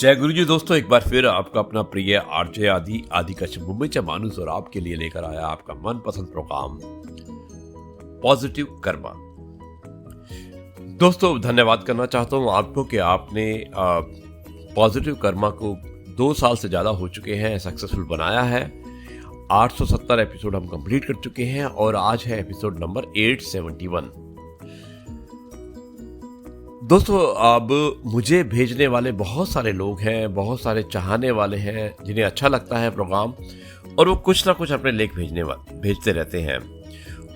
जय गुरु जी दोस्तों, एक बार फिर आपका अपना प्रिय आरजे आदि कश्यप मुंबईचा माणूस और आपके लिए लेकर आया आपका मनपसंद प्रोग्राम पॉजिटिव कर्मा। दोस्तों धन्यवाद करना चाहता हूं आपको कि आपने पॉजिटिव कर्मा को 2 साल से ज़्यादा हो चुके हैं सक्सेसफुल बनाया है। 870 एपिसोड हम कंप्लीट कर चुके हैं और आज है एपिसोड नंबर 871। दोस्तों अब मुझे भेजने वाले बहुत सारे लोग हैं, बहुत सारे चाहने वाले हैं जिन्हें अच्छा लगता है प्रोग्राम और वो कुछ ना कुछ अपने लेख भेजते रहते हैं।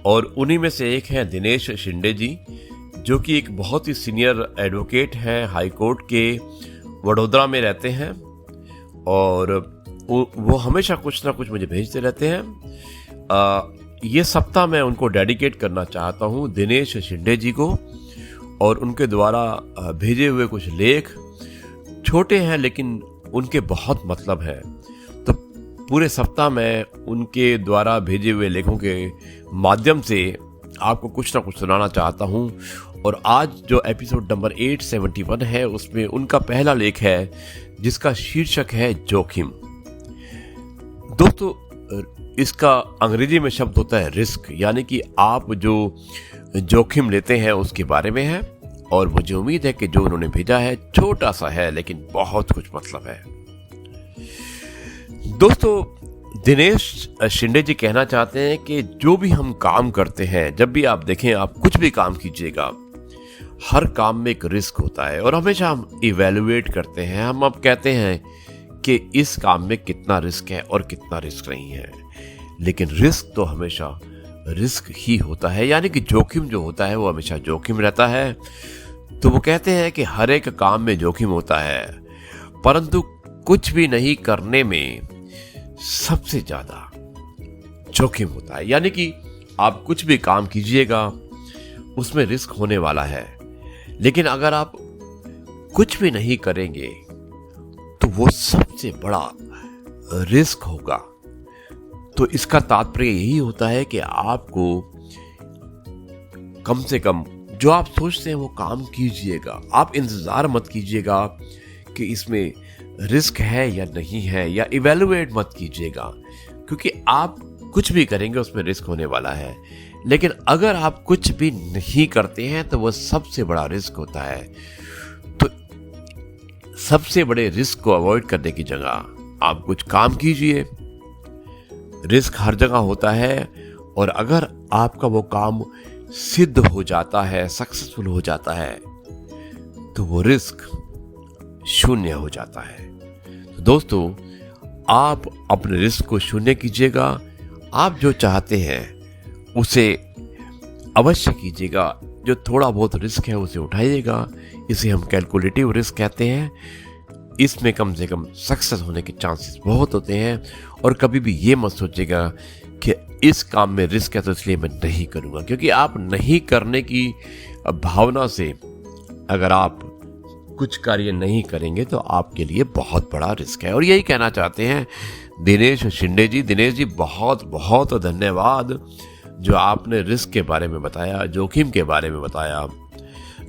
और उन्हीं में से एक है दिनेश शिंदे जी, जो कि एक बहुत ही सीनियर एडवोकेट हैं, हाई कोर्ट के वडोदरा में रहते हैं और वो हमेशा कुछ ना कुछ मुझे भेजते रहते हैं। ये सप्ताह मैं उनको डेडिकेट करना चाहता हूँ दिनेश शिंदे जी को, और उनके द्वारा भेजे हुए कुछ लेख छोटे हैं लेकिन उनके बहुत मतलब हैं। तो पूरे सप्ताह मैं उनके द्वारा भेजे हुए लेखों के माध्यम से आपको कुछ ना कुछ सुनाना चाहता हूं। और आज जो एपिसोड नंबर 871 है उसमें उनका पहला लेख है जिसका शीर्षक है जोखिम। दोस्तों इसका अंग्रेजी में शब्द होता है रिस्क, यानी कि आप जो जोखिम लेते हैं उसके बारे में है। और मुझे उम्मीद है कि जो उन्होंने भेजा है छोटा सा है लेकिन बहुत कुछ मतलब है। दोस्तों दिनेश शिंदे जी कहना चाहते हैं कि जो भी हम काम करते हैं, जब भी आप देखें, आप कुछ भी काम कीजिएगा, हर काम में एक रिस्क होता है और हमेशा हम इवेल्युएट करते हैं। हम अब कहते हैं कि इस काम में कितना रिस्क है और कितना रिस्क नहीं है, लेकिन रिस्क तो हमेशा रिस्क ही होता है, यानी कि जोखिम जो होता है वो हमेशा जोखिम रहता है। तो वो कहते हैं कि हर एक काम में जोखिम होता है, परंतु कुछ भी नहीं करने में सबसे ज्यादा जोखिम होता है। यानी कि आप कुछ भी काम कीजिएगा उसमें रिस्क होने वाला है, लेकिन अगर आप कुछ भी नहीं करेंगे तो वो सबसे बड़ा रिस्क होगा। तो इसका तात्पर्य यही होता है कि आपको कम से कम जो आप सोचते हैं वो काम कीजिएगा। आप इंतजार मत कीजिएगा कि इसमें रिस्क है या नहीं है, या इवेलुएट मत कीजिएगा, क्योंकि आप कुछ भी करेंगे उसमें रिस्क होने वाला है। लेकिन अगर आप कुछ भी नहीं करते हैं तो वो सबसे बड़ा रिस्क होता है। तो सबसे बड़े रिस्क को अवॉइड करने की जगह आप कुछ काम कीजिए। रिस्क हर जगह होता है और अगर आपका वो काम सिद्ध हो जाता है, सक्सेसफुल हो जाता है, तो वो रिस्क शून्य हो जाता है। तो दोस्तों आप अपने रिस्क को शून्य कीजिएगा। आप जो चाहते हैं उसे अवश्य कीजिएगा। जो थोड़ा बहुत रिस्क है उसे उठाइएगा। इसे हम कैलकुलेटिव रिस्क कहते हैं। इसमें कम से कम सक्सेस होने के चांसेस बहुत होते हैं। और कभी भी ये मत सोचिएगा कि इस काम में रिस्क है तो इसलिए मैं नहीं करूँगा, क्योंकि आप नहीं करने की भावना से अगर आप कुछ कार्य नहीं करेंगे तो आपके लिए बहुत बड़ा रिस्क है। और यही कहना चाहते हैं दिनेश शिंदे जी। दिनेश जी बहुत बहुत धन्यवाद जो आपने रिस्क के बारे में बताया, जोखिम के बारे में बताया,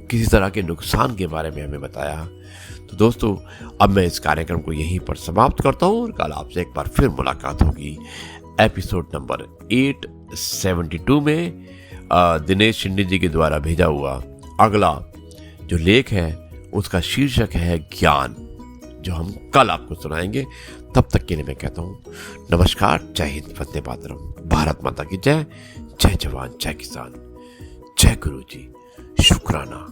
किसी तरह के नुकसान के बारे में हमें बताया। तो दोस्तों अब मैं इस कार्यक्रम को यहीं पर समाप्त करता हूँ और कल आपसे एक बार फिर मुलाकात होगी एपिसोड नंबर 872 में। दिनेश शिंदे जी के द्वारा भेजा हुआ अगला जो लेख है उसका शीर्षक है ज्ञान, जो हम कल आपको सुनाएंगे। तब तक के लिए मैं कहता हूँ नमस्कार, जय हिंद, वंदे मातरम, भारत माता की जय, जय जवान जय किसान, जय गुरु जी, शुक्राना।